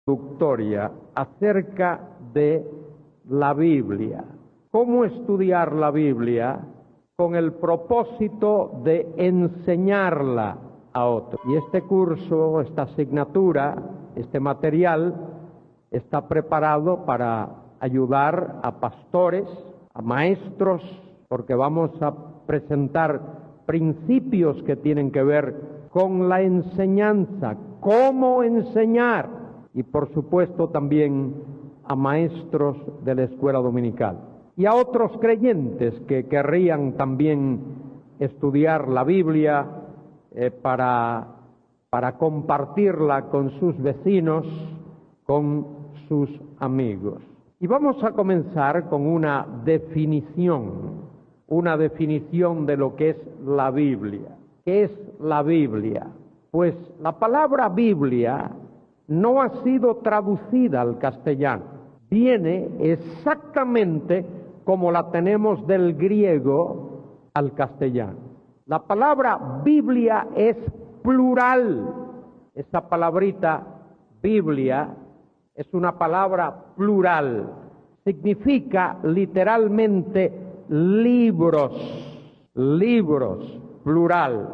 introductoria acerca de la Biblia. ¿Cómo estudiar la Biblia? Con el propósito de enseñarla a otros. Y este curso, esta asignatura, este material, está preparado para ayudar a pastores, a maestros, porque vamos a presentar principios que tienen que ver con la enseñanza, cómo enseñar, y por supuesto también a maestros de la escuela dominical y a otros creyentes que querrían también estudiar la Biblia para compartirla con sus vecinos, con sus amigos. Y vamos a comenzar con una definición de lo que es la Biblia. ¿Qué es la Biblia? Pues la palabra Biblia no ha sido traducida al castellano. Viene exactamente como la tenemos del griego al castellano. La palabra Biblia es plural. Esa palabrita Biblia es una palabra plural. Significa literalmente libros, plural.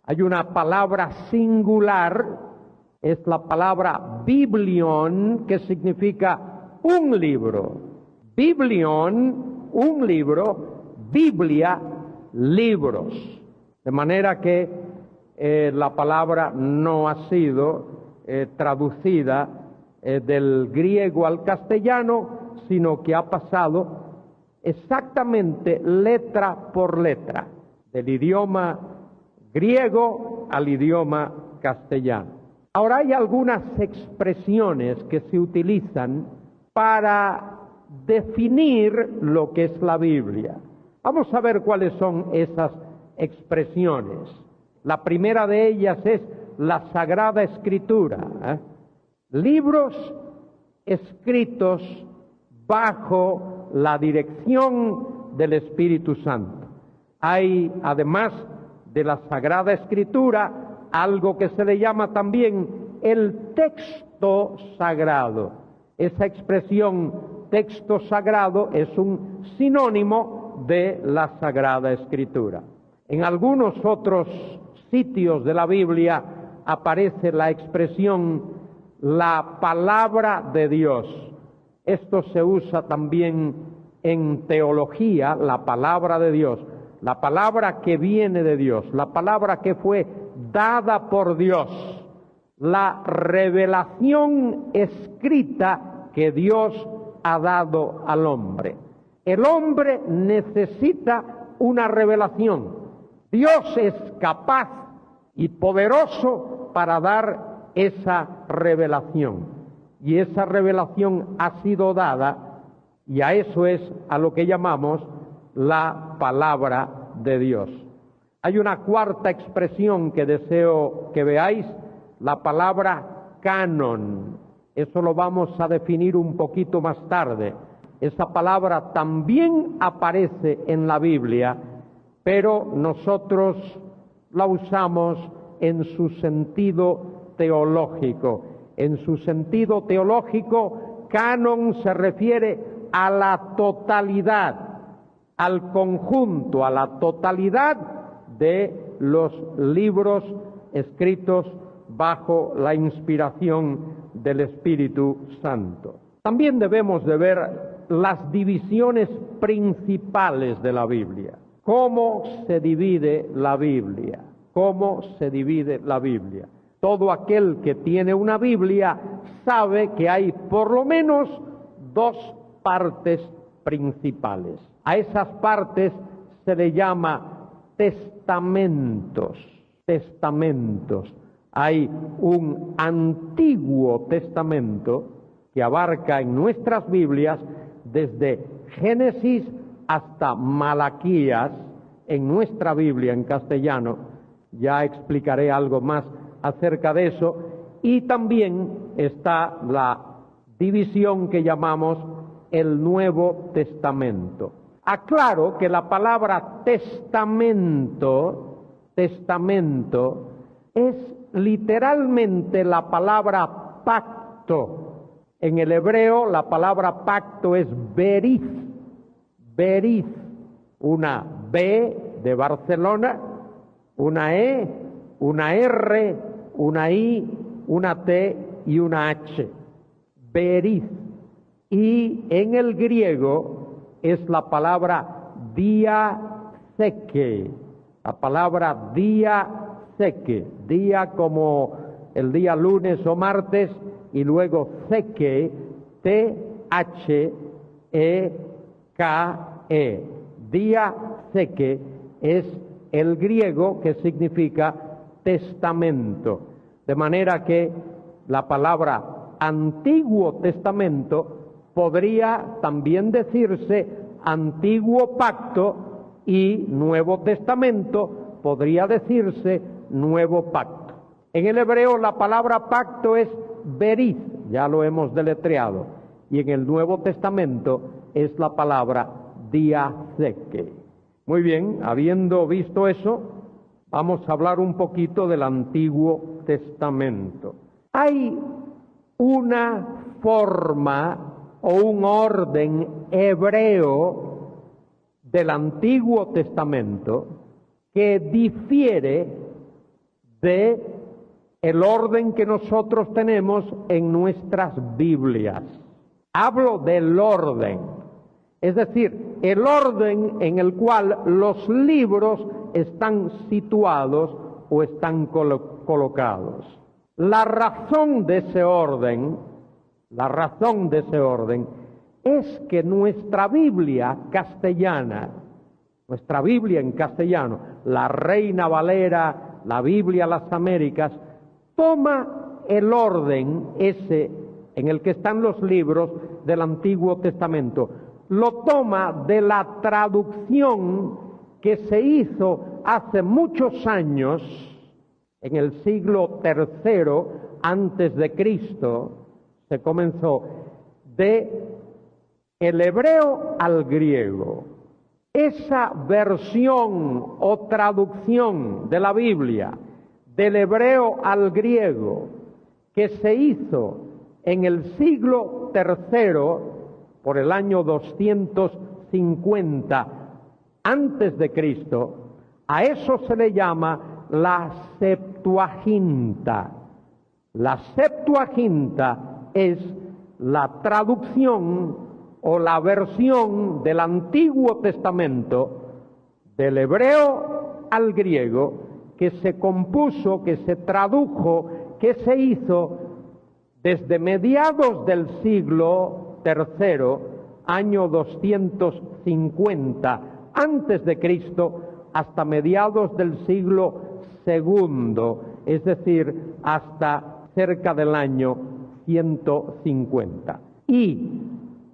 Hay una palabra singular, es la palabra biblion, que significa un libro. Biblion, un libro, Biblia, libros. De manera que la palabra no ha sido traducida del griego al castellano, sino que ha pasado exactamente letra por letra, del idioma griego al idioma castellano. Ahora hay algunas expresiones que se utilizan para definir lo que es la Biblia. Vamos a ver cuáles son esas expresiones. La primera de ellas es la Sagrada Escritura, libros escritos bajo la dirección del Espíritu Santo. Hay, además de la Sagrada Escritura, algo que se le llama también el texto sagrado. Esa expresión texto sagrado es un sinónimo de la Sagrada Escritura. En algunos otros sitios de la Biblia aparece la expresión la palabra de Dios. Esto se usa también en teología, la palabra de Dios, la palabra que viene de Dios, la palabra que fue dada por Dios, la revelación escrita que Dios ha dado al hombre. El hombre necesita una revelación. Dios es capaz y poderoso para dar esa revelación. Y esa revelación ha sido dada, y a eso es a lo que llamamos la palabra de Dios. Hay una cuarta expresión que deseo que veáis, la palabra canon. Eso lo vamos a definir un poquito más tarde. Esa palabra también aparece en la Biblia, pero nosotros la usamos en su sentido teológico. En su sentido teológico, canon se refiere a la totalidad, al conjunto, a la totalidad de los libros escritos bajo la inspiración del Espíritu Santo. También debemos de ver las divisiones principales de la Biblia. ¿Cómo se divide la Biblia? ¿Cómo se divide la Biblia? Todo aquel que tiene una Biblia sabe que hay por lo menos dos partes principales. A esas partes se le llama testamentos. Testamentos. Hay un Antiguo Testamento que abarca en nuestras Biblias desde Génesis hasta Malaquías. En nuestra Biblia en castellano, ya explicaré algo más acerca de eso, y también está la división que llamamos el Nuevo Testamento. Aclaro que la palabra testamento es literalmente la palabra pacto. pacto. En el hebreo la palabra pacto es berith, berith, una B de Barcelona, una E, una R, una I, una T y una H. Berith. Y en el griego es la palabra diatheke, la palabra diatheke, día como el día lunes o martes, y luego theke, T-H-E-K-E. Diatheke es el griego que significa testamento. De manera que la palabra Antiguo Testamento podría también decirse Antiguo Pacto, y Nuevo Testamento podría decirse Nuevo Pacto. En el hebreo la palabra pacto es berith, ya lo hemos deletreado, y en el Nuevo Testamento es la palabra diatheke. Muy bien, habiendo visto eso, vamos a hablar un poquito del Antiguo Testamento. Hay una forma o un orden hebreo del Antiguo Testamento que difiere de el orden que nosotros tenemos en nuestras Biblias. Hablo del orden, es decir, el orden en el cual los libros están situados o están colocados. La razón de ese orden es que nuestra Biblia castellana, nuestra Biblia en castellano, la Reina Valera, la Biblia Las Américas, toma el orden ese en el que están los libros del Antiguo Testamento, lo toma de la traducción que se hizo hace muchos años, en el siglo III antes de Cristo, se comenzó de el hebreo al griego. Esa versión o traducción de la Biblia del hebreo al griego que se hizo en el siglo III por el año 250 antes de Cristo, a eso se le llama la Septuaginta. La Septuaginta es la traducción o la versión del Antiguo Testamento del hebreo al griego que se compuso, que se tradujo, que se hizo desde mediados del siglo III, año 250 antes de Cristo, hasta mediados del siglo II, es decir, hasta cerca del año 150. Y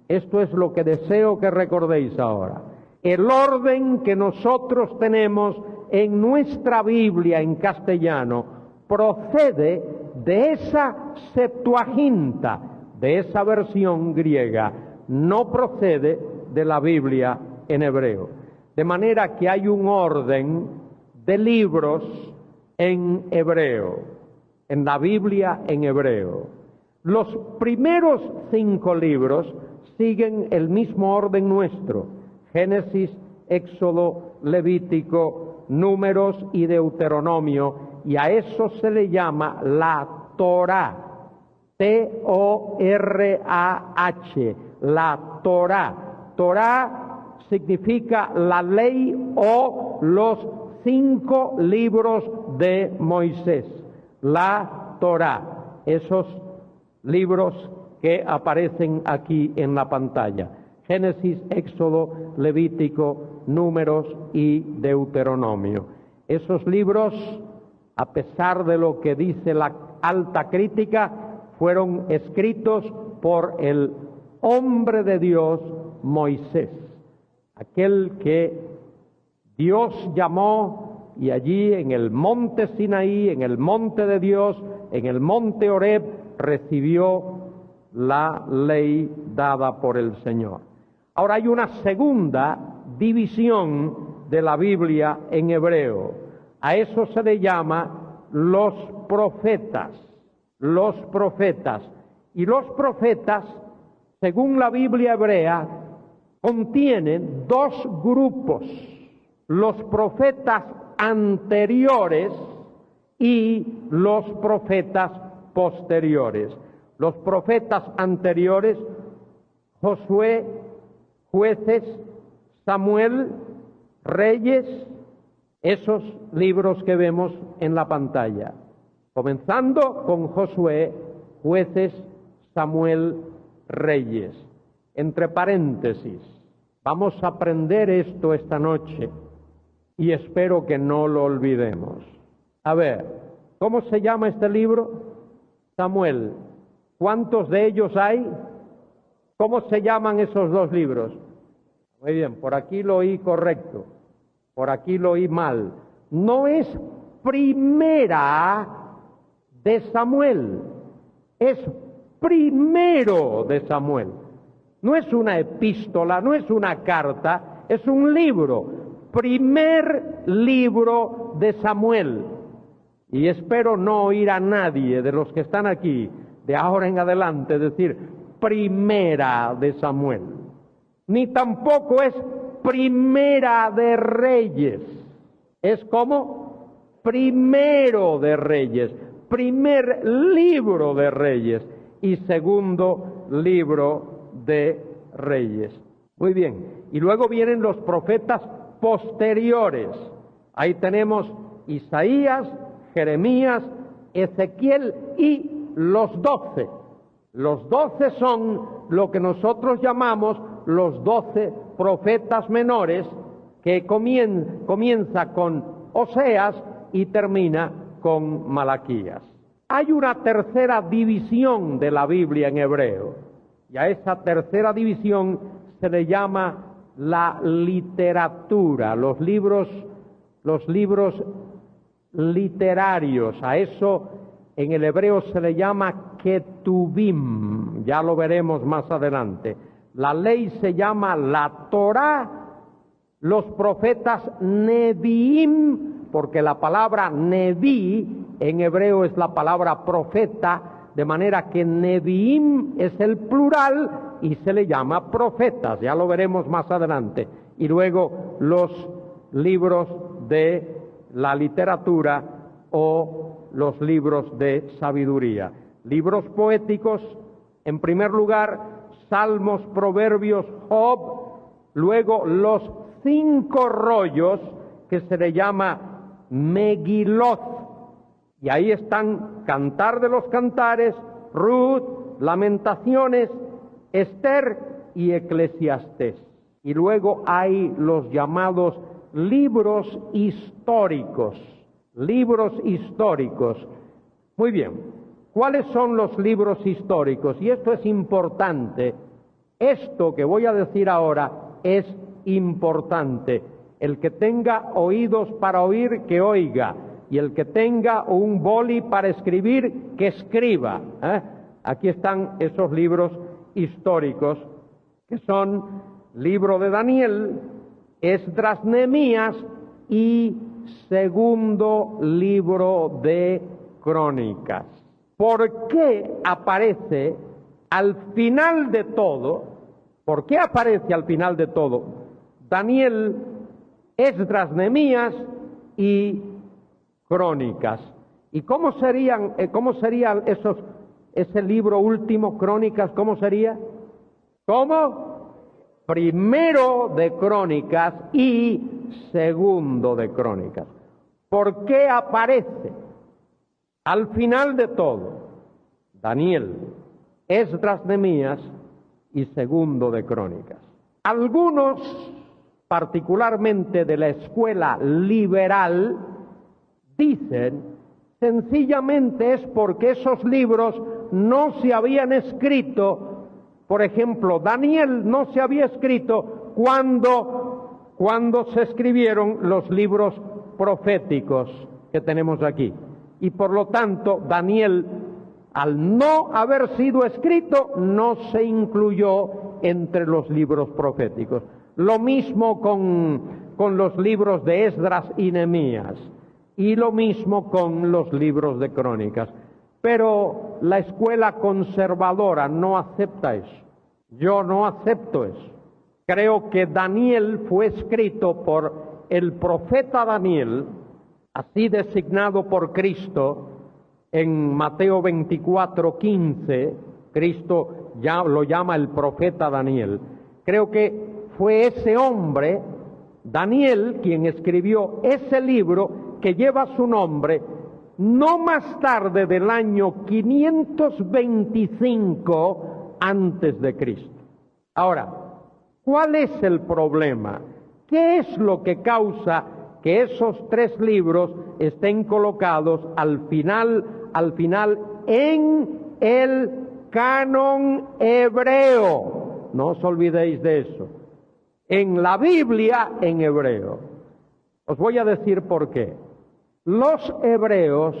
esto es lo que deseo que recordéis ahora. El orden que nosotros tenemos en nuestra Biblia en castellano procede de esa Septuaginta, de esa versión griega, no procede de la Biblia en hebreo. De manera que hay un orden de libros en hebreo, en la Biblia en hebreo. Los primeros 5 libros siguen el mismo orden nuestro: Génesis, Éxodo, Levítico, Números y Deuteronomio, y a eso se le llama la Torá, T-O-R-A-H, la Torá. Torá significa la ley o los 5 libros de Moisés, la Torá, esos libros que aparecen aquí en la pantalla: Génesis, Éxodo, Levítico, Números y Deuteronomio. Esos libros, a pesar de lo que dice la alta crítica, fueron escritos por el hombre de Dios, Moisés, aquel que Dios llamó, y allí en el monte Sinaí, en el monte de Dios, en el monte Horeb, recibió la ley dada por el Señor. Ahora hay una segunda división de la Biblia en hebreo. A eso se le llama los profetas. Los profetas. Y los profetas, según la Biblia hebrea, contienen dos grupos: los profetas anteriores y los profetas posteriores. Los profetas anteriores: Josué, Jueces, Samuel, Reyes, esos libros que vemos en la pantalla. Comenzando con Josué, Jueces, Samuel, Reyes. Entre paréntesis, vamos a aprender esto esta noche y espero que no lo olvidemos. A ver, ¿cómo se llama este libro? Samuel. ¿Cuántos de ellos hay? ¿Cómo se llaman esos dos libros? Muy bien, por aquí lo oí correcto, por aquí lo oí mal. No es primera de Samuel, es primero de Samuel. No es una epístola, no es una carta, es un libro. Primer libro de Samuel. Y espero no oír a nadie de los que están aquí, de ahora en adelante, decir primera de Samuel. Ni tampoco es primera de Reyes. Es como primero de Reyes, primer libro de Reyes y segundo libro de Reyes. Muy bien. Y luego vienen los profetas posteriores. Ahí tenemos Isaías, Jeremías, Ezequiel y los 12. Los 12 son lo que nosotros llamamos los 12 profetas menores, que comienza con Oseas y termina con Malaquías. Hay una tercera división de la Biblia en hebreo, y a esa tercera división se le llama la literatura, los libros literarios. A eso en el hebreo se le llama ketubim, ya lo veremos más adelante. La ley se llama la Torá, los profetas neviim, porque la palabra neví en hebreo es la palabra profeta, de manera que neviim es el plural y se le llama profetas, ya lo veremos más adelante. Y luego los libros de la literatura o los libros de sabiduría. Libros poéticos, en primer lugar, Salmos, Proverbios, Job, luego los 5 rollos que se le llama Megilot, y ahí están Cantar de los Cantares, Ruth, Lamentaciones, Esther y Eclesiastés. Y luego hay los llamados libros históricos. Libros históricos. Muy bien. ¿Cuáles son los libros históricos? Y esto es importante. Esto que voy a decir ahora es importante. El que tenga oídos para oír, que oiga. Y el que tenga un boli para escribir, que escriba. Aquí están esos libros históricos, que son libro de Daniel, Esdras, Nehemías y segundo libro de Crónicas. ¿Por qué aparece al final de todo? ¿Por qué aparece al final de todo Daniel, Esdras, Nehemías y Crónicas? ¿Y cómo serían ese libro último, Crónicas? ¿Cómo sería? ¿Cómo? Primero de Crónicas y segundo de Crónicas. ¿Por qué aparece al final de todo Daniel, Esdras, Nehemías y segundo de Crónicas? Algunos, particularmente de la escuela liberal, dicen sencillamente es porque esos libros no se habían escrito. Por ejemplo, Daniel no se había escrito cuando se escribieron los libros proféticos que tenemos aquí. Y por lo tanto, Daniel, al no haber sido escrito, no se incluyó entre los libros proféticos. Lo mismo con los libros de Esdras y Nehemías. Y lo mismo con los libros de Crónicas. Pero la escuela conservadora no acepta eso. Yo no acepto eso. Creo que Daniel fue escrito por el profeta Daniel, así designado por Cristo en Mateo 24:15. Cristo ya lo llama el profeta Daniel. Creo que fue ese hombre, Daniel, quien escribió ese libro que lleva su nombre, no más tarde del año 525 antes de Cristo. Ahora, ¿cuál es el problema? ¿Qué es lo que causa que esos tres libros estén colocados al final en el canon hebreo? No os olvidéis de eso. En la Biblia en hebreo. Os voy a decir por qué. Los hebreos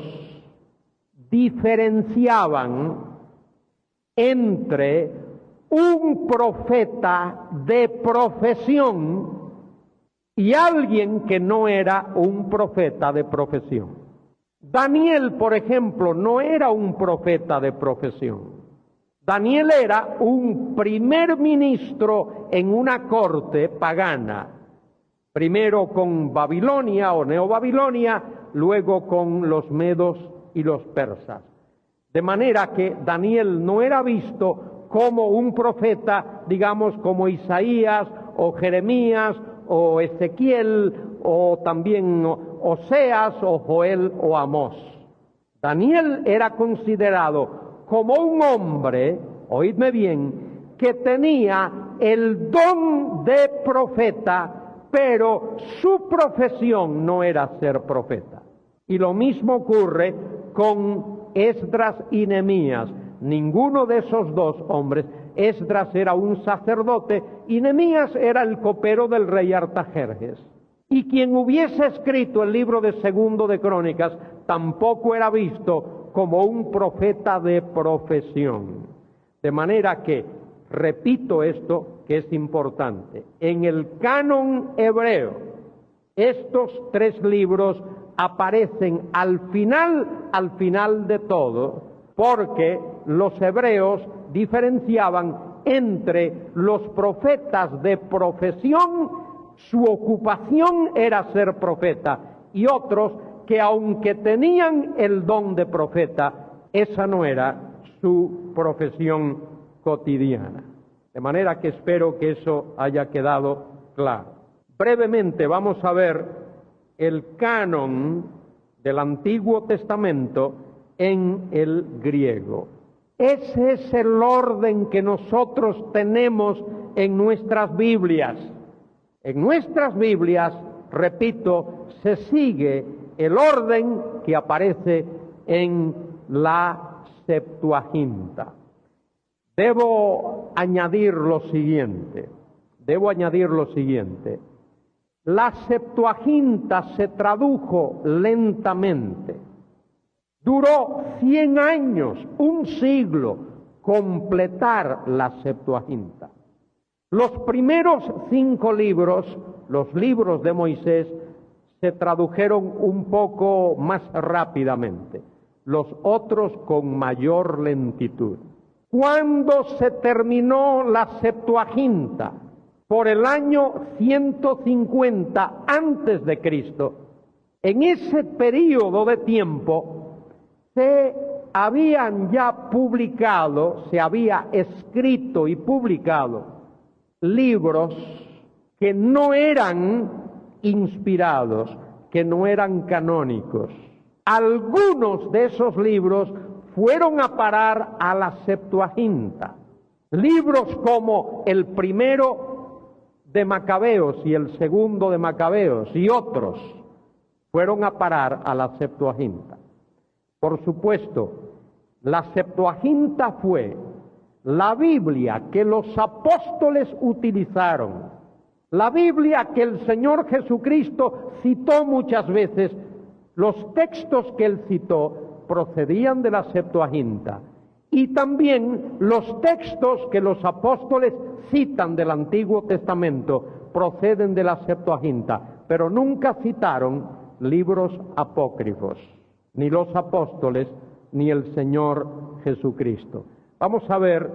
diferenciaban entre un profeta de profesión y alguien que no era un profeta de profesión. Daniel, por ejemplo, no era un profeta de profesión. Daniel era un primer ministro en una corte pagana, primero con Babilonia o Neobabilonia, luego con los medos y los persas. De manera que Daniel no era visto como un profeta, digamos, como Isaías o Jeremías o Ezequiel o también Oseas o Joel o Amós. Daniel era considerado como un hombre, oídme bien, que tenía el don de profeta, pero su profesión no era ser profeta. Y lo mismo ocurre con Esdras y Nehemías. Ninguno de esos dos hombres, Esdras era un sacerdote y Nehemías era el copero del rey Artajerjes. Y quien hubiese escrito el libro de Segundo de Crónicas tampoco era visto como un profeta de profesión. De manera que, repito esto que es importante, en el canon hebreo, estos tres libros aparecen al final de todo, porque los hebreos diferenciaban entre los profetas de profesión, su ocupación era ser profeta, y otros que aunque tenían el don de profeta, esa no era su profesión cotidiana. De manera que espero que eso haya quedado claro. Brevemente vamos a ver el canon del Antiguo Testamento en el griego. Ese es el orden que nosotros tenemos en nuestras Biblias. En nuestras Biblias, repito, se sigue el orden que aparece en la Septuaginta. Debo añadir lo siguiente. La Septuaginta se tradujo lentamente. Duró 100 años, un siglo, completar la Septuaginta. Los primeros 5 libros, los libros de Moisés, se tradujeron un poco más rápidamente, los otros con mayor lentitud. Cuando se terminó la Septuaginta, por el año 150 antes de Cristo, en ese periodo de tiempo se habían ya publicado, se había escrito y publicado libros que no eran inspirados, que no eran canónicos. Algunos de esos libros fueron a parar a la Septuaginta. Libros como el primero de Macabeos y el segundo de Macabeos y otros fueron a parar a la Septuaginta. Por supuesto, la Septuaginta fue la Biblia que los apóstoles utilizaron, la Biblia que el Señor Jesucristo citó muchas veces. Los textos que él citó procedían de la Septuaginta, y también los textos que los apóstoles citan del Antiguo Testamento proceden de la Septuaginta, pero nunca citaron libros apócrifos, ni los apóstoles ni el Señor Jesucristo. Vamos a ver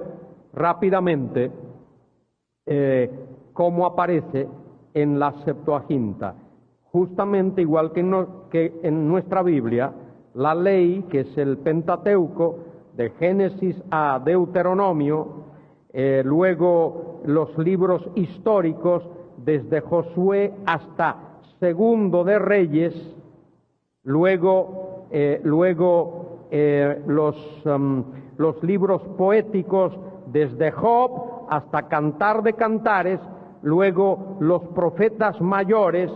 rápidamente cómo aparece en la Septuaginta. Justamente igual que en nuestra Biblia, la ley, que es el Pentateuco, de Génesis a Deuteronomio, luego los libros históricos, desde Josué hasta Segundo de Reyes, luego los libros poéticos, desde Job hasta Cantar de Cantares, luego los profetas mayores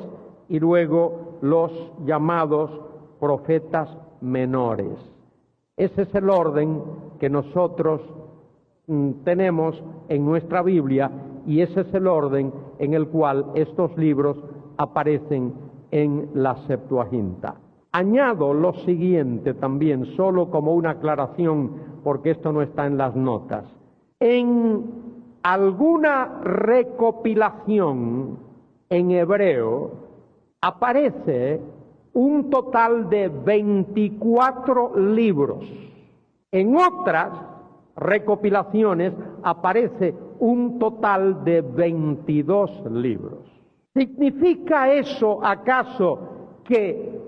y luego los llamados profetas menores. Ese es el orden que nosotros tenemos en nuestra Biblia y ese es el orden en el cual estos libros aparecen en la Septuaginta. Añado lo siguiente también, solo como una aclaración, porque esto no está en las notas. En alguna recopilación en hebreo aparece un total de 24 libros. En otras recopilaciones aparece un total de 22 libros. ¿Significa eso acaso que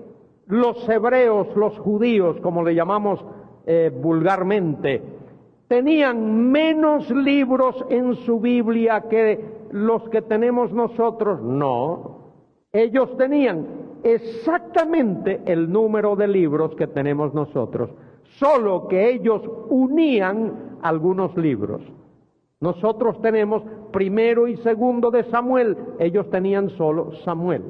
los hebreos, los judíos, como le llamamos vulgarmente, tenían menos libros en su Biblia que los que tenemos nosotros? No. Ellos tenían exactamente el número de libros que tenemos nosotros, solo que ellos unían algunos libros. Nosotros tenemos Primero y Segundo de Samuel, ellos tenían solo Samuel.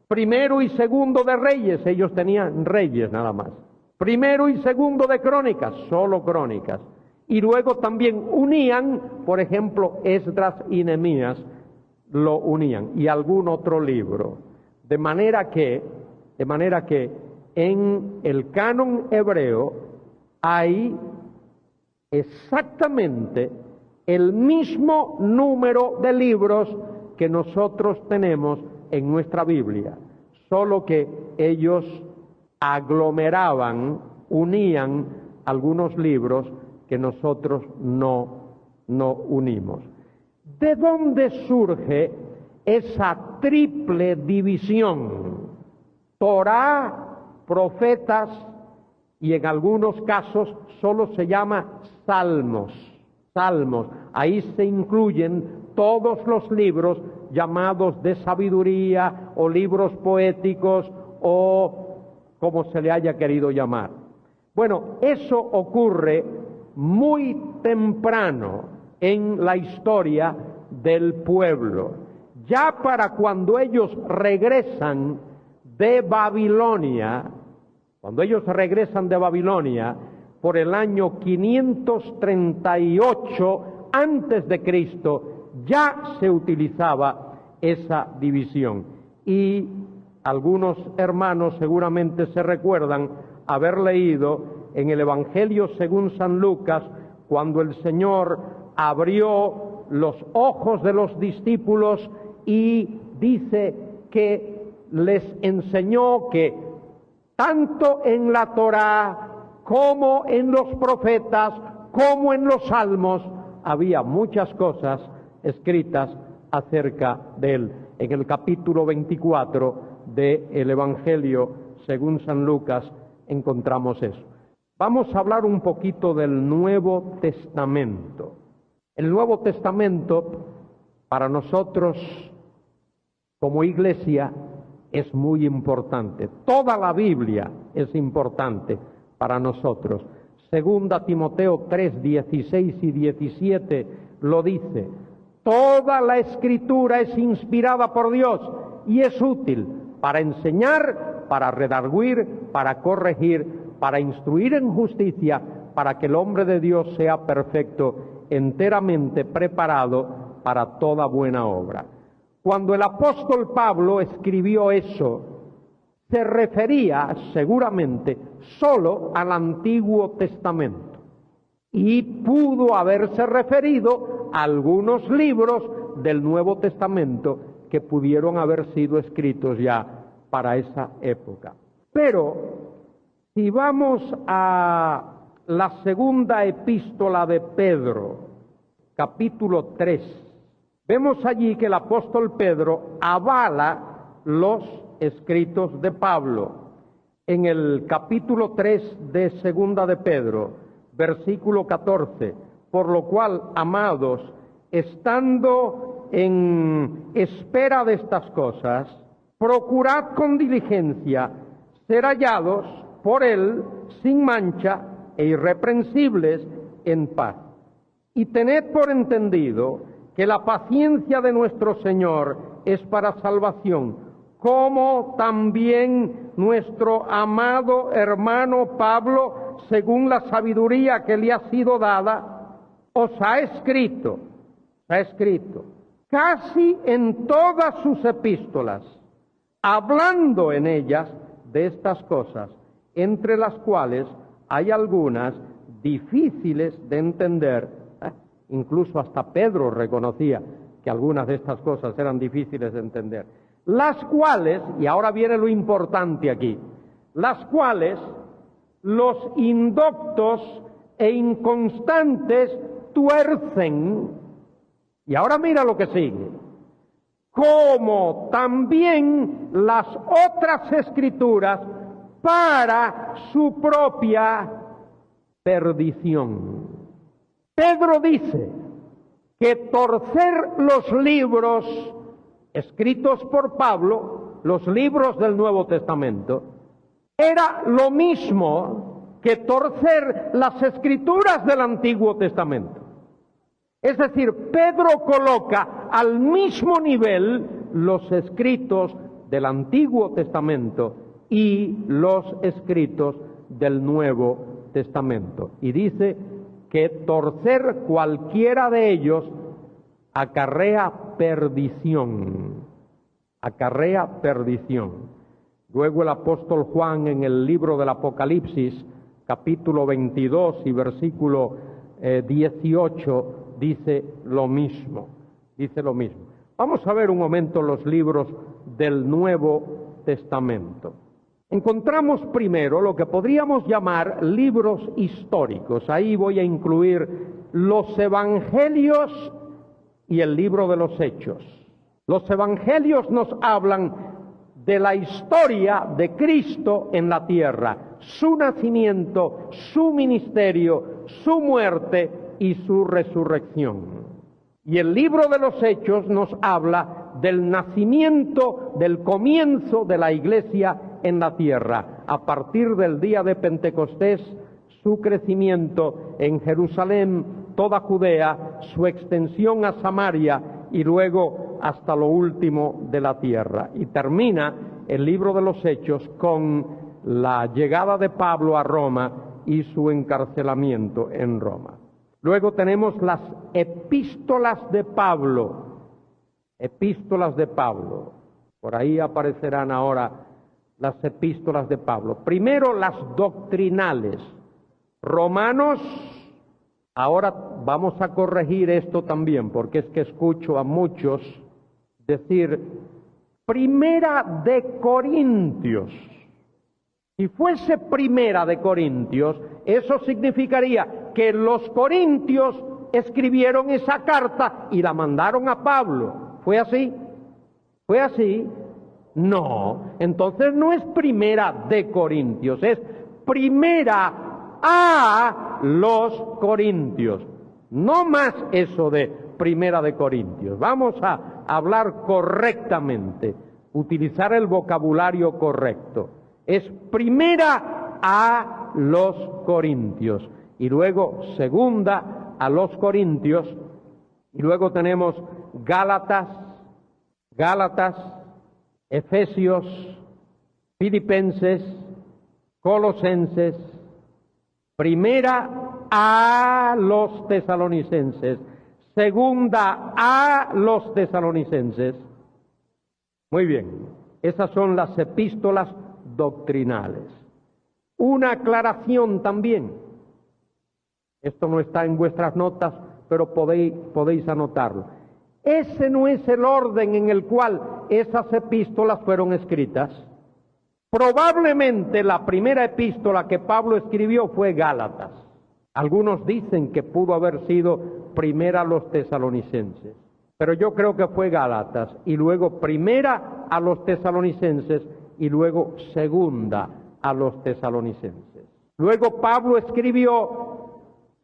Primero y Segundo de Reyes, ellos tenían Reyes nada más. Primero y Segundo de Crónicas, solo Crónicas. Y luego también unían, por ejemplo, Esdras y Nehemías, lo unían, y algún otro libro. De manera que en el canon hebreo hay exactamente el mismo número de libros que nosotros tenemos en nuestra Biblia, solo que ellos aglomeraban, unían algunos libros que nosotros no unimos. ¿De dónde surge esa triple división? Torá, profetas y en algunos casos solo se llama salmos. Salmos, ahí se incluyen todos los libros llamados de sabiduría o libros poéticos o como se le haya querido llamar. Bueno, eso ocurre muy temprano en la historia del pueblo. Ya para cuando ellos regresan de Babilonia, por el año 538 antes de Cristo, ya se utilizaba esa división. Y algunos hermanos seguramente se recuerdan haber leído en el Evangelio según San Lucas, cuando el Señor abrió los ojos de los discípulos y dice que les enseñó que tanto en la Torá como en los profetas, como en los salmos, había muchas cosas escritas acerca de él. En el capítulo 24 del Evangelio según San Lucas encontramos eso. Vamos a hablar un poquito del Nuevo Testamento. El Nuevo Testamento para nosotros como iglesia es muy importante. Toda la Biblia es importante para nosotros. Segunda Timoteo 3, 16 y 17 lo dice. Toda la Escritura es inspirada por Dios y es útil para enseñar, para redarguir, para corregir, para instruir en justicia, para que el hombre de Dios sea perfecto, enteramente preparado para toda buena obra. Cuando el apóstol Pablo escribió eso, se refería seguramente solo al Antiguo Testamento y pudo haberse referido a algunos libros del Nuevo Testamento que pudieron haber sido escritos ya para esa época. Pero Si vamos a la segunda epístola de Pedro, capítulo 3, vemos allí que el apóstol Pedro avala los escritos de Pablo. En el capítulo 3 de segunda de Pedro, versículo 14, por lo cual, amados, estando en espera de estas cosas, procurad con diligencia ser hallados por él sin mancha e irreprensibles en paz. Y tened por entendido que la paciencia de nuestro Señor es para salvación, como también nuestro amado hermano Pablo, según la sabiduría que le ha sido dada, os ha escrito casi en todas sus epístolas, hablando en ellas de estas cosas, entre las cuales hay algunas difíciles de entender. Incluso hasta Pedro reconocía que algunas de estas cosas eran difíciles de entender. Las cuales, y ahora viene lo importante aquí, las cuales los indoctos e inconstantes tuercen. Y ahora mira lo que sigue. Como también las otras escrituras para su propia perdición. Pedro dice que torcer los libros escritos por Pablo, los libros del Nuevo Testamento, era lo mismo que torcer las escrituras del Antiguo Testamento. Es decir, Pedro coloca al mismo nivel los escritos del Antiguo Testamento y los escritos del Nuevo Testamento. Y dice que torcer cualquiera de ellos acarrea perdición. Acarrea perdición. Luego el apóstol Juan en el libro del Apocalipsis, capítulo 22 y versículo 18, dice lo mismo. Dice lo mismo. Vamos a ver un momento los libros del Nuevo Testamento. Encontramos primero lo que podríamos llamar libros históricos. Ahí voy a incluir los evangelios y el libro de los Hechos. Los evangelios nos hablan de la historia de Cristo en la tierra, su nacimiento, su ministerio, su muerte y su resurrección. Y el libro de los Hechos nos habla del nacimiento, del comienzo de la iglesia en la tierra, a partir del día de Pentecostés, su crecimiento en Jerusalén, toda Judea, su extensión a Samaria y luego hasta lo último de la tierra. Y termina el libro de los Hechos con la llegada de Pablo a Roma y su encarcelamiento en Roma. Luego tenemos las epístolas de Pablo. Epístolas de Pablo. Por ahí aparecerán ahora las epístolas de Pablo. Primero las doctrinales. Romanos, ahora vamos a corregir esto también, porque es que escucho a muchos decir Primera de Corintios. Si fuese Primera de Corintios, eso significaría que los corintios escribieron esa carta y la mandaron a Pablo. ¿Fue así? ¿Fue así? No. Entonces no es Primera de Corintios, es Primera a los Corintios. No más eso de Primera de Corintios. Vamos a hablar correctamente, utilizar el vocabulario correcto. Es Primera a los Corintios y luego Segunda a los Corintios y luego tenemos Gálatas, Efesios, Filipenses, Colosenses, Primera a los Tesalonicenses, Segunda a los Tesalonicenses. Muy bien, esas son las epístolas doctrinales. Una aclaración también. Esto no está en vuestras notas, pero podéis anotarlo. Ese no es el orden en el cual esas epístolas fueron escritas. Probablemente la primera epístola que Pablo escribió fue Gálatas. Algunos dicen que pudo haber sido primera a los tesalonicenses, pero yo creo que fue Gálatas, y luego primera a los tesalonicenses, y luego segunda a los tesalonicenses. Luego Pablo escribió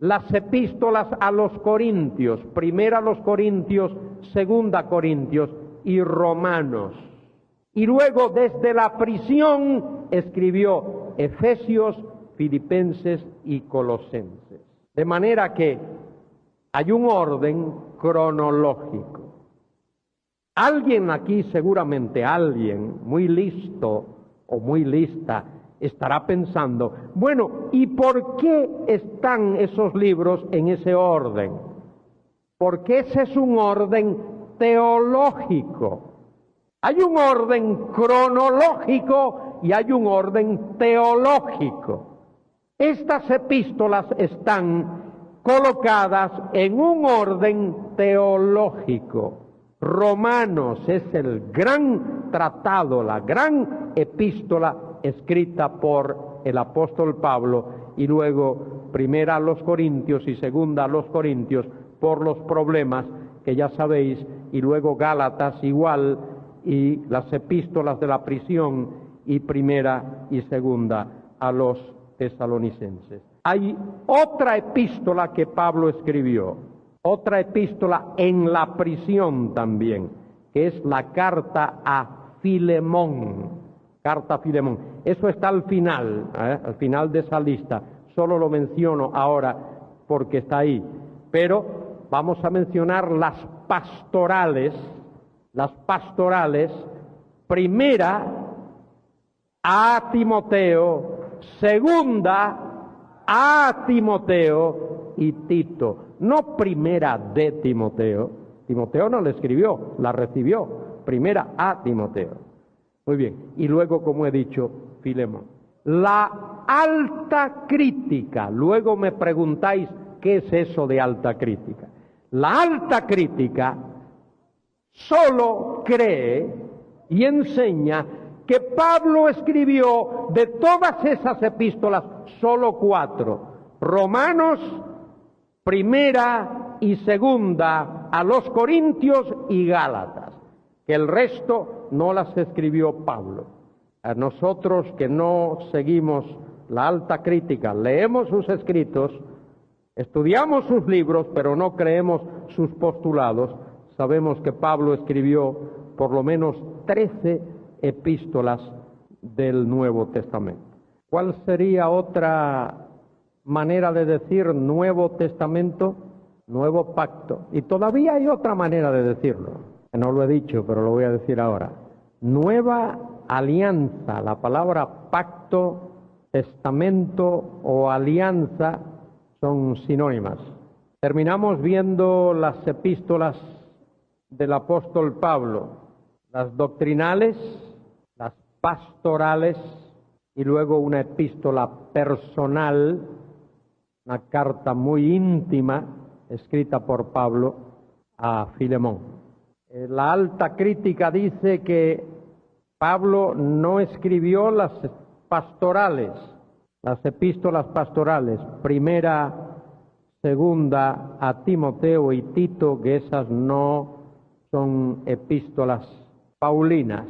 las epístolas a los Corintios, primera a los Corintios, segunda a Corintios y Romanos. Y luego desde la prisión escribió Efesios, Filipenses y Colosenses. De manera que hay un orden cronológico. Alguien aquí, seguramente alguien muy listo o muy lista, estará pensando, bueno, ¿y por qué están esos libros en ese orden? Porque ese es un orden teológico. Hay un orden cronológico y hay un orden teológico. Estas epístolas están colocadas en un orden teológico. Romanos es el gran tratado, la gran epístola escrita por el apóstol Pablo, y luego primera a los Corintios y segunda a los Corintios por los problemas que ya sabéis, y luego Gálatas igual, y las epístolas de la prisión, y primera y segunda a los tesalonicenses. Hay otra epístola que Pablo escribió, otra epístola en la prisión también, que es la carta a Filemón. Carta a Filemón. Eso está al final de esa lista. Solo lo menciono ahora porque está ahí. Pero vamos a mencionar las pastorales. Las pastorales, primera a Timoteo, segunda a Timoteo y Tito. No primera de Timoteo. Timoteo no la escribió, la recibió. Primera a Timoteo. Muy bien. Y luego, como he dicho, Filemón. La alta crítica. Luego me preguntáis, ¿qué es eso de alta crítica? La alta crítica solo cree y enseña que Pablo escribió de todas esas epístolas solo 4. Romanos, primera y segunda a los Corintios y Gálatas. Que el resto no las escribió Pablo. A nosotros que no seguimos la alta crítica, leemos sus escritos, estudiamos sus libros, pero no creemos sus postulados, sabemos que Pablo escribió por lo menos 13 epístolas del Nuevo Testamento. ¿Cuál sería otra manera de decir Nuevo Testamento? Nuevo Pacto. Y todavía hay otra manera de decirlo. No lo he dicho, pero lo voy a decir ahora. Nueva alianza. La palabra pacto, testamento o alianza son sinónimas. Terminamos viendo las epístolas del apóstol Pablo, las doctrinales, las pastorales y luego una epístola personal, una carta muy íntima escrita por Pablo a Filemón. La alta crítica dice que Pablo no escribió las pastorales, las epístolas pastorales, primera, segunda a Timoteo y Tito, que esas no son epístolas paulinas,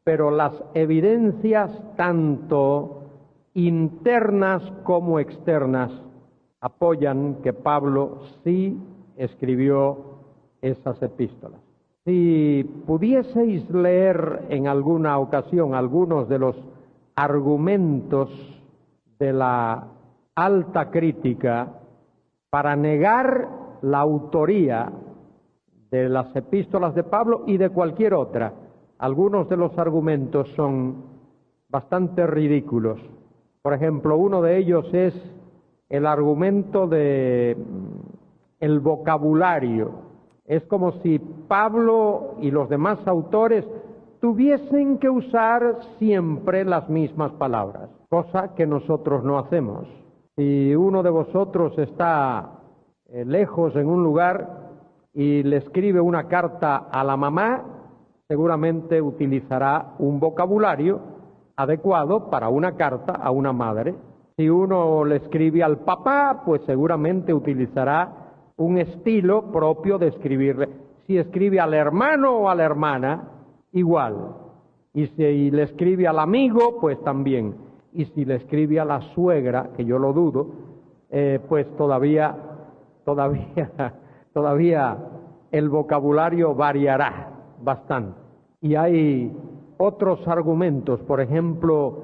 pero las evidencias tanto internas como externas apoyan que Pablo sí escribió esas epístolas. Si pudieseis leer en alguna ocasión algunos de los argumentos de la alta crítica para negar la autoría de las epístolas de Pablo y de cualquier otra, algunos de los argumentos son bastante ridículos. Por ejemplo, uno de ellos es el argumento de el vocabulario. Es como si Pablo y los demás autores tuviesen que usar siempre las mismas palabras, cosa que nosotros no hacemos. Si uno de vosotros está lejos en un lugar y le escribe una carta a la mamá, seguramente utilizará un vocabulario adecuado para una carta a una madre. Si uno le escribe al papá, pues seguramente utilizará un estilo propio de escribirle. Si escribe al hermano o a la hermana, igual. Y si le escribe al amigo, pues también. Y si le escribe a la suegra, que yo lo dudo, pues todavía el vocabulario variará bastante. Y hay otros argumentos, por ejemplo,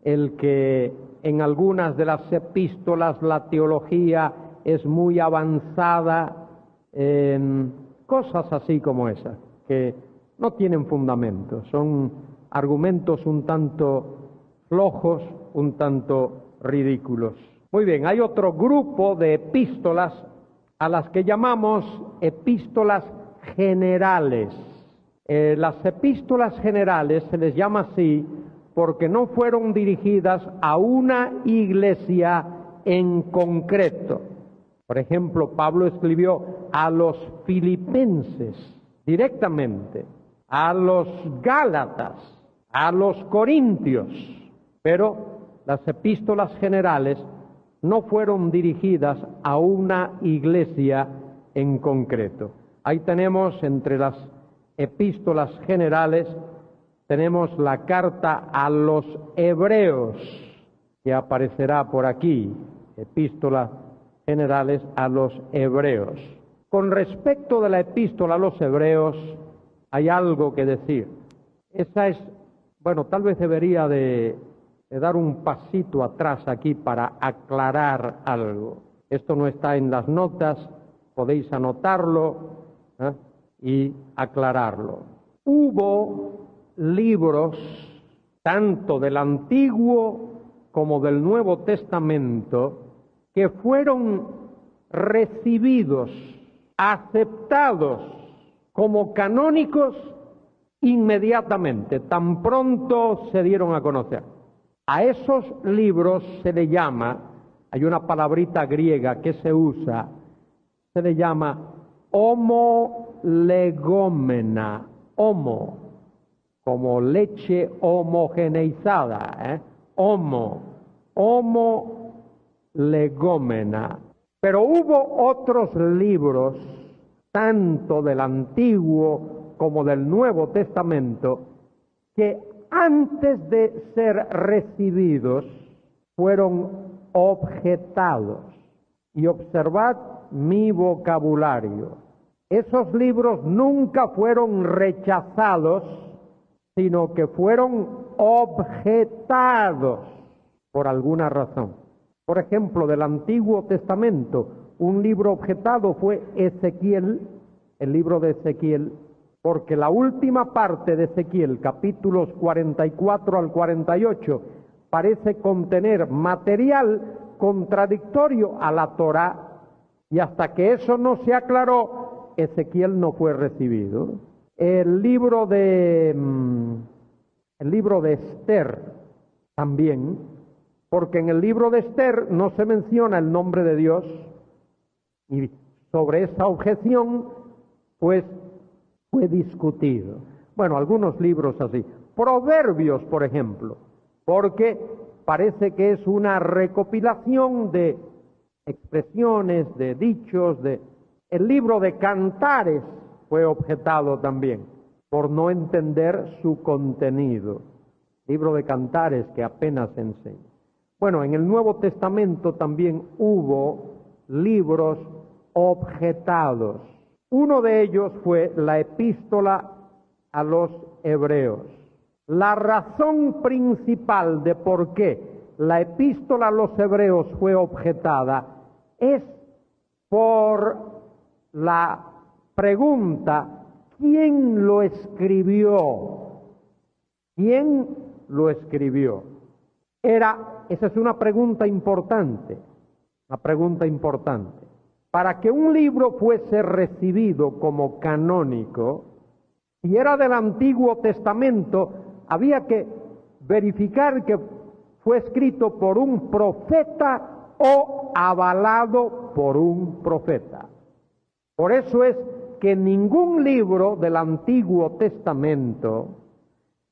el que en algunas de las epístolas la teología es muy avanzada, cosas así como esas, que no tienen fundamento, son argumentos un tanto flojos, un tanto ridículos. Muy bien, hay otro grupo de epístolas a las que llamamos epístolas generales. Las epístolas generales se les llama así porque no fueron dirigidas a una iglesia en concreto. Por ejemplo, Pablo escribió a los filipenses directamente, a los gálatas, a los corintios, pero las epístolas generales no fueron dirigidas a una iglesia en concreto. Ahí tenemos entre las epístolas generales, tenemos la carta a los hebreos, que aparecerá por aquí, epístolas generales a los hebreos. Con respecto de la epístola a los hebreos, hay algo que decir. Esa es, bueno, tal vez debería de dar un pasito atrás aquí para aclarar algo. Esto no está en las notas, podéis anotarlo y aclararlo. Hubo libros, tanto del Antiguo como del Nuevo Testamento, que fueron recibidos, aceptados como canónicos inmediatamente, tan pronto se dieron a conocer. A esos libros se le llama, hay una palabrita griega que se usa, se le llama homolegómena, homo, como leche homogeneizada, homolegómena. Pero hubo otros libros, tanto del Antiguo como del Nuevo Testamento, que antes de ser recibidos fueron objetados. Y observad mi vocabulario. Esos libros nunca fueron rechazados, sino que fueron objetados por alguna razón. Por ejemplo, del Antiguo Testamento, un libro objetado fue Ezequiel, el libro de Ezequiel, porque la última parte de Ezequiel, capítulos 44 al 48, parece contener material contradictorio a la Torá, y hasta que eso no se aclaró, Ezequiel no fue recibido. El libro de Esther también, porque en el libro de Esther no se menciona el nombre de Dios, y sobre esa objeción, pues, fue discutido. Bueno, algunos libros así. Proverbios, por ejemplo, porque parece que es una recopilación de expresiones, de dichos, El libro de Cantares fue objetado también, por no entender su contenido. Libro de Cantares que apenas enseña. Bueno, en el Nuevo Testamento también hubo libros objetados. Uno de ellos fue la epístola a los hebreos. La razón principal de por qué la epístola a los hebreos fue objetada es por la pregunta, ¿quién lo escribió? ¿Quién lo escribió? Esa es una pregunta importante, Para que un libro fuese recibido como canónico, si era del Antiguo Testamento, había que verificar que fue escrito por un profeta o avalado por un profeta. Por eso es que ningún libro del Antiguo Testamento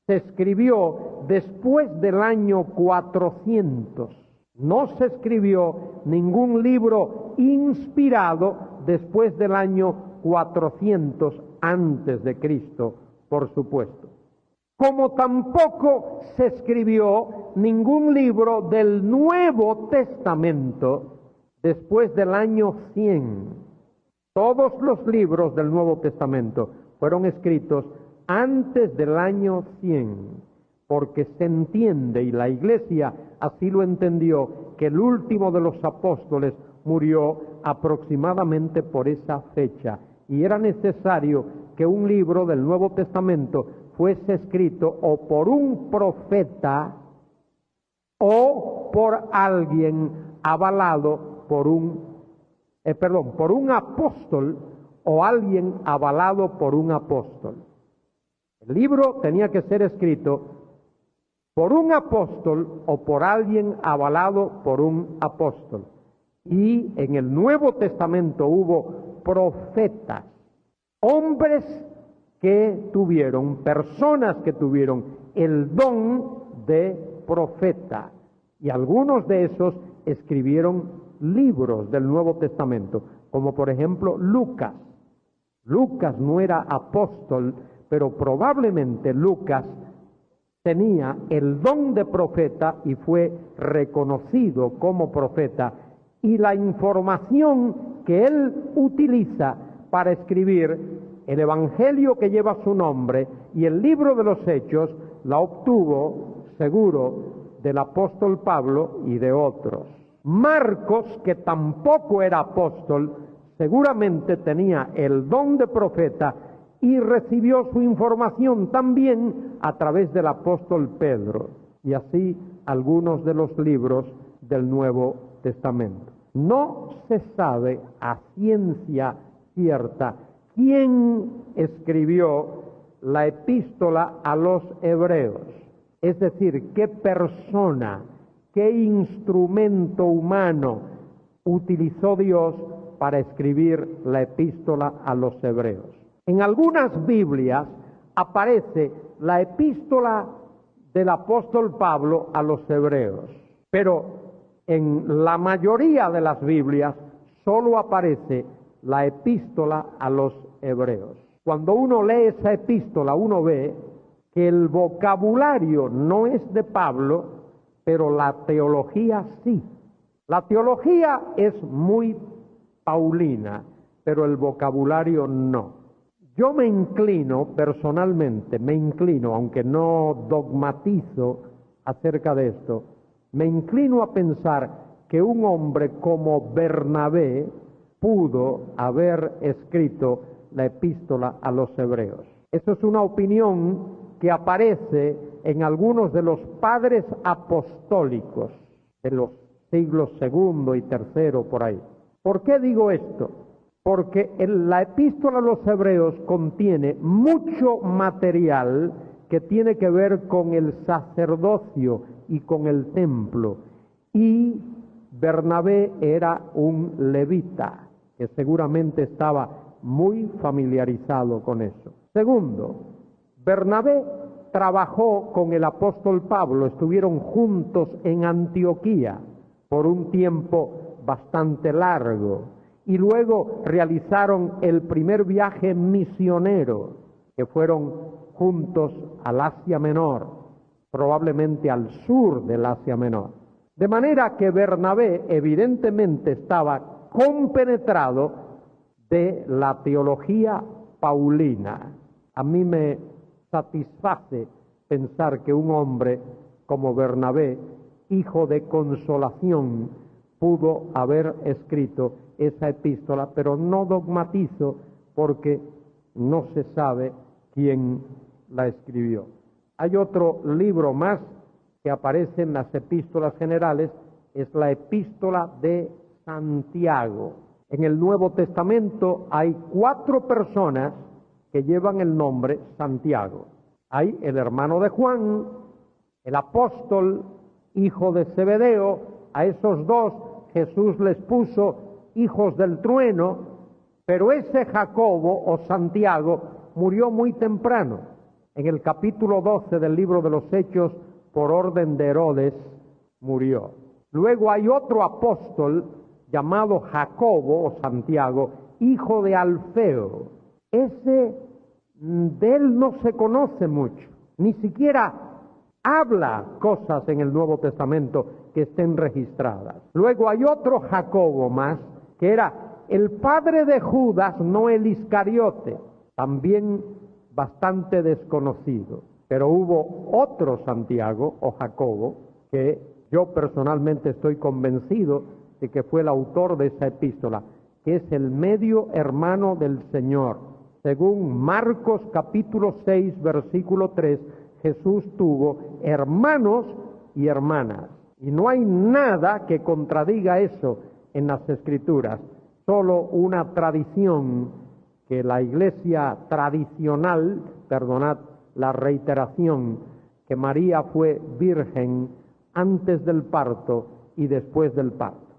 se escribió después del año 400. No se escribió ningún libro inspirado después del año 400 antes de Cristo, por supuesto. Como tampoco se escribió ningún libro del Nuevo Testamento después del año 100. Todos los libros del Nuevo Testamento fueron escritos antes del año 100, porque se entiende, y la Iglesia así lo entendió, que el último de los apóstoles murió aproximadamente por esa fecha, y era necesario que un libro del Nuevo Testamento fuese escrito o por un profeta o por alguien avalado por un apóstol o alguien avalado por un apóstol. El libro tenía que ser escrito por un apóstol o por alguien avalado por un apóstol. Y en el Nuevo Testamento hubo profetas, hombres que tuvieron, personas que tuvieron el don de profeta. Y algunos de esos escribieron libros del Nuevo Testamento, como por ejemplo Lucas. Lucas no era apóstol, pero probablemente Lucas tenía el don de profeta y fue reconocido como profeta, y la información que él utiliza para escribir el Evangelio que lleva su nombre y el libro de los Hechos la obtuvo, seguro, del apóstol Pablo y de otros. Marcos, que tampoco era apóstol, seguramente tenía el don de profeta y recibió su información también a través del apóstol Pedro, y así algunos de los libros del Nuevo Testamento. No se sabe a ciencia cierta quién escribió la epístola a los hebreos, es decir, qué persona, qué instrumento humano utilizó Dios para escribir la epístola a los hebreos. En algunas Biblias aparece la epístola del apóstol Pablo a los hebreos, pero en la mayoría de las Biblias solo aparece la epístola a los hebreos. Cuando uno lee esa epístola, uno ve que el vocabulario no es de Pablo, pero la teología sí. La teología es muy paulina, pero el vocabulario no. Yo me inclino, personalmente, aunque no dogmatizo acerca de esto, me inclino a pensar que un hombre como Bernabé pudo haber escrito la epístola a los hebreos. Eso es una opinión que aparece en algunos de los padres apostólicos de los siglos II y III por ahí. ¿Por qué digo esto? Porque la epístola a los hebreos contiene mucho material que tiene que ver con el sacerdocio y con el templo. Y Bernabé era un levita, que seguramente estaba muy familiarizado con eso. Segundo, Bernabé trabajó con el apóstol Pablo, estuvieron juntos en Antioquía por un tiempo bastante largo, y luego realizaron el primer viaje misionero, que fueron juntos al Asia Menor, probablemente al sur del Asia Menor. De manera que Bernabé evidentemente estaba compenetrado de la teología paulina. A mí me satisface pensar que un hombre como Bernabé, hijo de consolación, pudo haber escrito esa epístola, pero no dogmatizo porque no se sabe quién la escribió. Hay otro libro más que aparece en las epístolas generales, es la epístola de Santiago. En el Nuevo Testamento hay 4 personas que llevan el nombre Santiago. Hay el hermano de Juan, el apóstol, hijo de Zebedeo. A esos 2 Jesús les puso hijos del trueno, pero ese Jacobo o Santiago murió muy temprano. En el capítulo 12 del libro de los Hechos, por orden de Herodes, murió. Luego hay otro apóstol llamado Jacobo o Santiago, hijo de Alfeo. De él no se conoce mucho, ni siquiera habla cosas en el Nuevo Testamento que estén registradas. Luego hay otro Jacobo más, que era el padre de Judas, no el Iscariote, también bastante desconocido. Pero hubo otro Santiago o Jacobo, que yo personalmente estoy convencido de que fue el autor de esa epístola, que es el medio hermano del Señor. Según Marcos capítulo 6, versículo 3, Jesús tuvo hermanos y hermanas. Y no hay nada que contradiga eso en las Escrituras, solo una tradición que la iglesia tradicional, perdonad la reiteración, que María fue virgen antes del parto y después del parto,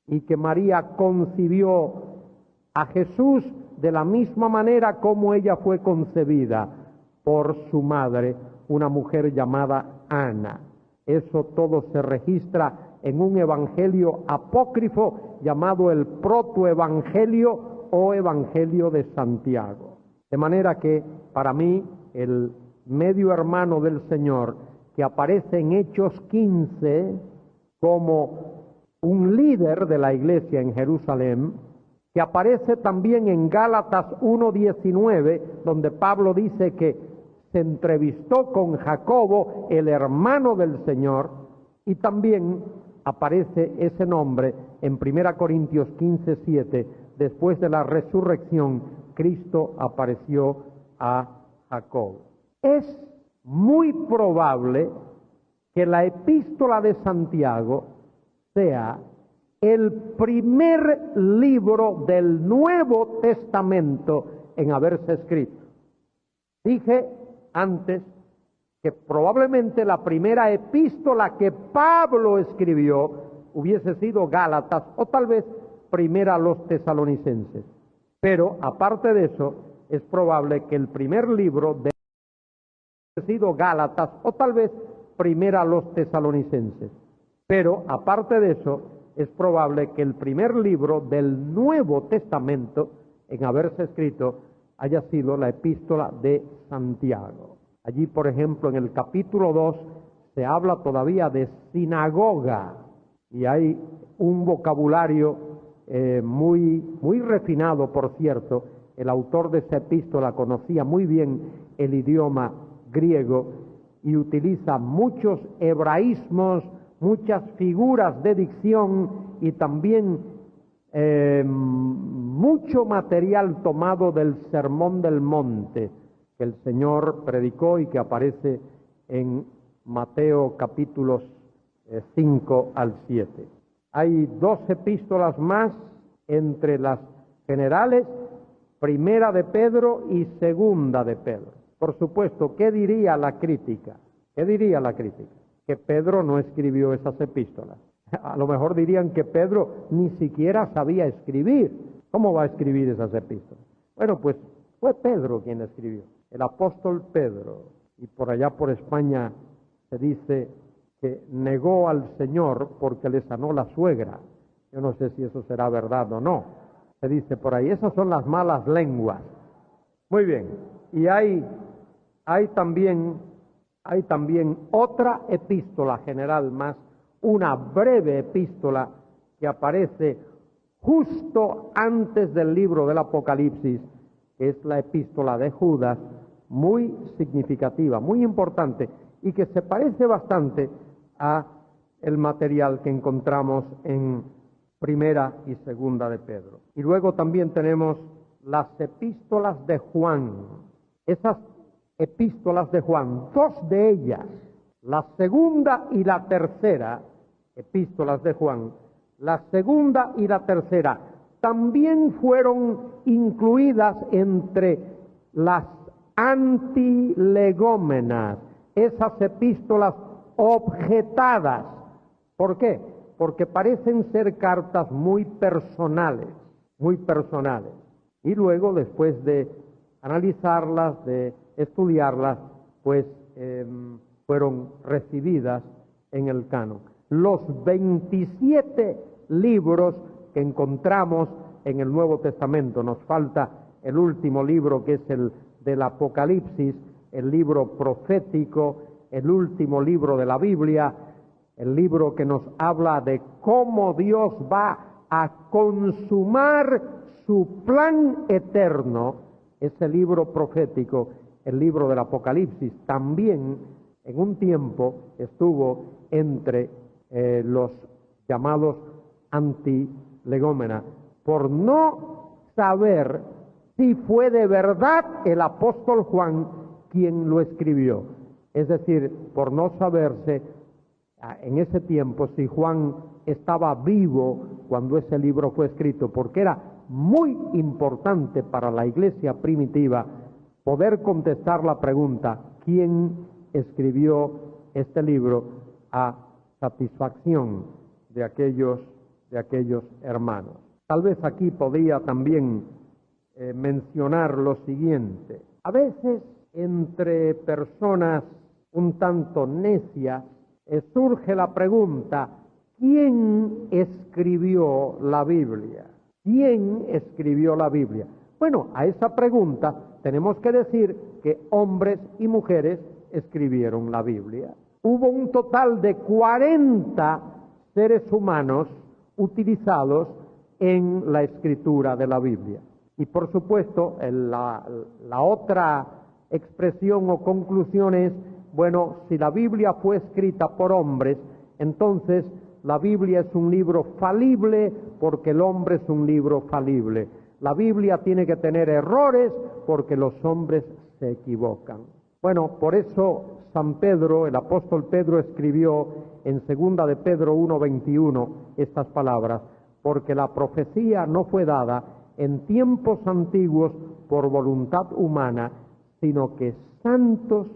y que María concibió a Jesús de la misma manera como ella fue concebida por su madre, una mujer llamada Ana. Eso todo se registra en un evangelio apócrifo llamado el protoevangelio o evangelio de Santiago. De manera que para mí el medio hermano del Señor, que aparece en Hechos 15 como un líder de la iglesia en Jerusalén, que aparece también en Gálatas 1:19, donde Pablo dice que se entrevistó con Jacobo, el hermano del Señor, y también aparece ese nombre en 1 Corintios 15:7, después de la resurrección, Cristo apareció a Jacobo. Es muy probable que la epístola de Santiago sea el primer libro del Nuevo Testamento en haberse escrito. Dije antes que probablemente la primera epístola que Pablo escribió hubiese sido Gálatas o tal vez primera a los tesalonicenses. Pero aparte de eso, es probable que el primer libro de sido Gálatas o tal vez primera a los tesalonicenses. Pero aparte de eso, es probable que el primer libro del Nuevo Testamento en haberse escrito haya sido la epístola de Santiago. Allí, por ejemplo, en el capítulo 2 se habla todavía de sinagoga y hay un vocabulario muy refinado, por cierto. El autor de esa epístola conocía muy bien el idioma griego y utiliza muchos hebraísmos, muchas figuras de dicción y también mucho material tomado del Sermón del Monte que el Señor predicó y que aparece en Mateo capítulos 5 al 7. Hay 2 epístolas más entre las generales, primera de Pedro y segunda de Pedro. Por supuesto, ¿qué diría la crítica? ¿Qué diría la crítica? Que Pedro no escribió esas epístolas. A lo mejor dirían que Pedro ni siquiera sabía escribir. ¿Cómo va a escribir esas epístolas? Bueno, pues fue Pedro quien escribió, el apóstol Pedro. Y por allá por España se dice que negó al Señor porque le sanó la suegra. Yo no sé si eso será verdad o no. Se dice por ahí, esas son las malas lenguas. Muy bien, y hay también otra epístola general más, una breve epístola que aparece justo antes del libro del Apocalipsis, que es la epístola de Judas, muy significativa, muy importante, y que se parece bastante a el material que encontramos en primera y segunda de Pedro. Y luego también tenemos las epístolas de Juan. Esas epístolas de Juan, 2 de ellas, la segunda y la tercera epístolas de Juan, la segunda y la tercera, también fueron incluidas entre las antilegómenas, esas epístolas objetadas. ¿Por qué? Porque parecen ser cartas muy personales. Y luego, después de analizarlas, de estudiarlas, pues fueron recibidas en el canon. Los 27 libros que encontramos en el Nuevo Testamento, nos falta el último libro, que es el del Apocalipsis, el libro profético, el último libro de la Biblia, el libro que nos habla de cómo Dios va a consumar su plan eterno. Ese libro profético, el libro del Apocalipsis, también en un tiempo estuvo entre los llamados antilegómenas, por no saber si fue de verdad el apóstol Juan quien lo escribió. Es decir, por no saberse en ese tiempo si Juan estaba vivo cuando ese libro fue escrito, porque era muy importante para la iglesia primitiva poder contestar la pregunta: ¿quién escribió este libro?, a satisfacción de aquellos hermanos. Tal vez aquí podría también mencionar lo siguiente: a veces entre personas un tanto necias surge la pregunta: ¿quién escribió la Biblia? ¿Quién escribió la Biblia? Bueno, a esa pregunta tenemos que decir que hombres y mujeres escribieron la Biblia. Hubo un total de 40 seres humanos utilizados en la escritura de la Biblia. Y por supuesto, la otra expresión o conclusión es, bueno, si la Biblia fue escrita por hombres, entonces la Biblia es un libro falible porque el hombre es un libro falible. La Biblia tiene que tener errores porque los hombres se equivocan. Bueno, por eso San Pedro, el apóstol Pedro, escribió en 2 de Pedro 1:21 estas palabras: porque la profecía no fue dada en tiempos antiguos por voluntad humana, sino que santos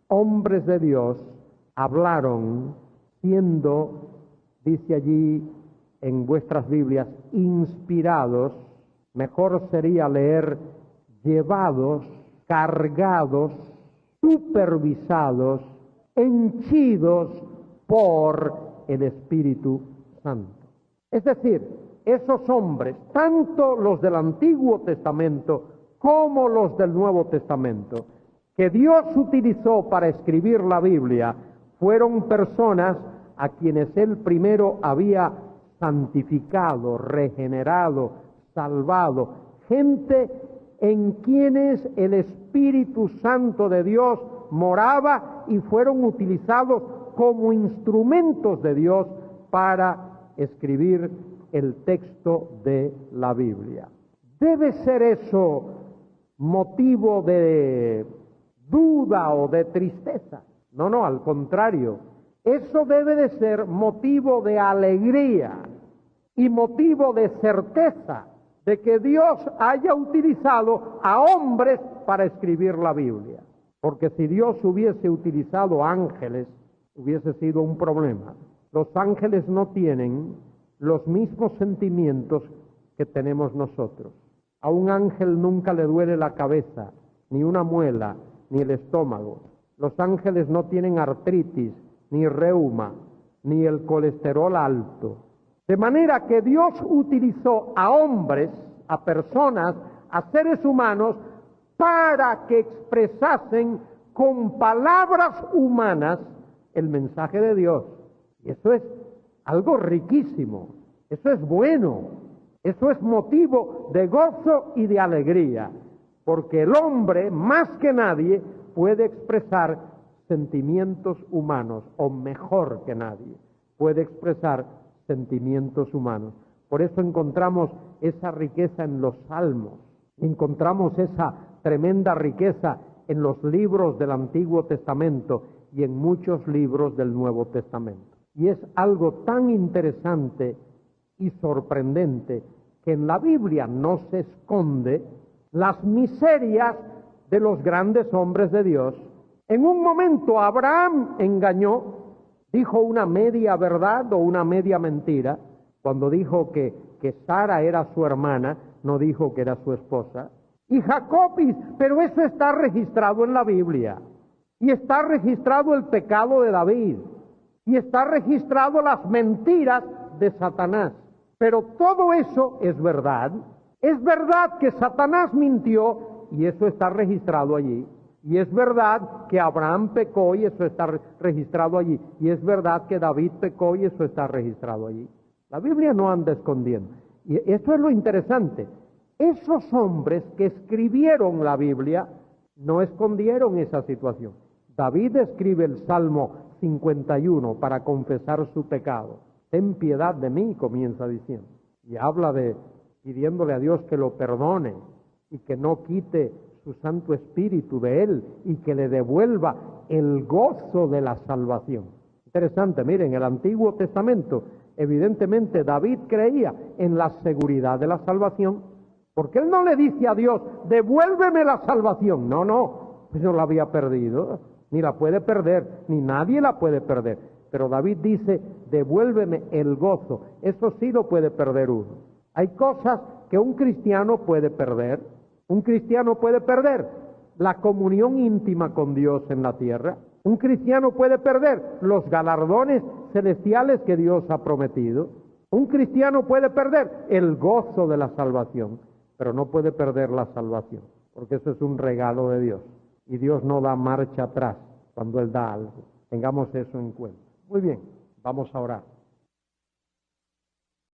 hombres de Dios hablaron, siendo, dice allí en vuestras Biblias, inspirados. Mejor sería leer llevados, cargados, supervisados, henchidos por el Espíritu Santo. Es decir, esos hombres, tanto los del Antiguo Testamento como los del Nuevo Testamento, que Dios utilizó para escribir la Biblia, fueron personas a quienes Él primero había santificado, regenerado, salvado, gente en quienes el Espíritu Santo de Dios moraba y fueron utilizados como instrumentos de Dios para escribir el texto de la Biblia. ¿Debe ser eso motivo de duda o de tristeza? No, al contrario. Eso debe de ser motivo de alegría y motivo de certeza de que Dios haya utilizado a hombres para escribir la Biblia. Porque si Dios hubiese utilizado ángeles, hubiese sido un problema. Los ángeles no tienen los mismos sentimientos que tenemos nosotros. A un ángel nunca le duele la cabeza, ni una muela, ni el estómago. Los ángeles no tienen artritis, ni reuma, ni el colesterol alto. De manera que Dios utilizó a hombres, a personas, a seres humanos, para que expresasen con palabras humanas el mensaje de Dios. Y eso es algo riquísimo, eso es bueno, eso es motivo de gozo y de alegría, porque el hombre, más que nadie, puede expresar sentimientos humanos, o mejor que nadie, puede expresar sentimientos humanos. Por eso encontramos esa riqueza en los salmos, encontramos esa tremenda riqueza en los libros del Antiguo Testamento y en muchos libros del Nuevo Testamento. Y es algo tan interesante y sorprendente que en la Biblia no se esconde las miserias de los grandes hombres de Dios. En un momento Abraham engañó, dijo una media verdad o una media mentira, cuando dijo que Sara era su hermana, no dijo que era su esposa. Y Jacob, pero eso está registrado en la Biblia. y está registrado el pecado de David, y está registrado las mentiras de Satanás. Pero todo eso es verdad. Es verdad que Satanás mintió y eso está registrado allí. Y es verdad que Abraham pecó y eso está registrado allí. Y es verdad que David pecó y eso está registrado allí. La Biblia no anda escondiendo. Y eso es lo interesante. Esos hombres que escribieron la Biblia no escondieron esa situación. David escribe el Salmo 51 para confesar su pecado. Ten piedad de mí, comienza diciendo. Y habla de pidiéndole a Dios que lo perdone y que no quite su Santo Espíritu de él y que le devuelva el gozo de la salvación. Interesante, miren, en el Antiguo Testamento, evidentemente David creía en la seguridad de la salvación, porque él no le dice a Dios, devuélveme la salvación. No, pues no la había perdido, ni la puede perder, ni nadie la puede perder. Pero David dice, devuélveme el gozo. Eso sí lo puede perder uno. Hay cosas que un cristiano puede perder. Un cristiano puede perder la comunión íntima con Dios en la tierra. Un cristiano puede perder los galardones celestiales que Dios ha prometido. Un cristiano puede perder el gozo de la salvación, pero no puede perder la salvación, porque eso es un regalo de Dios. Y Dios no da marcha atrás cuando Él da algo. Tengamos eso en cuenta. Muy bien, vamos a orar.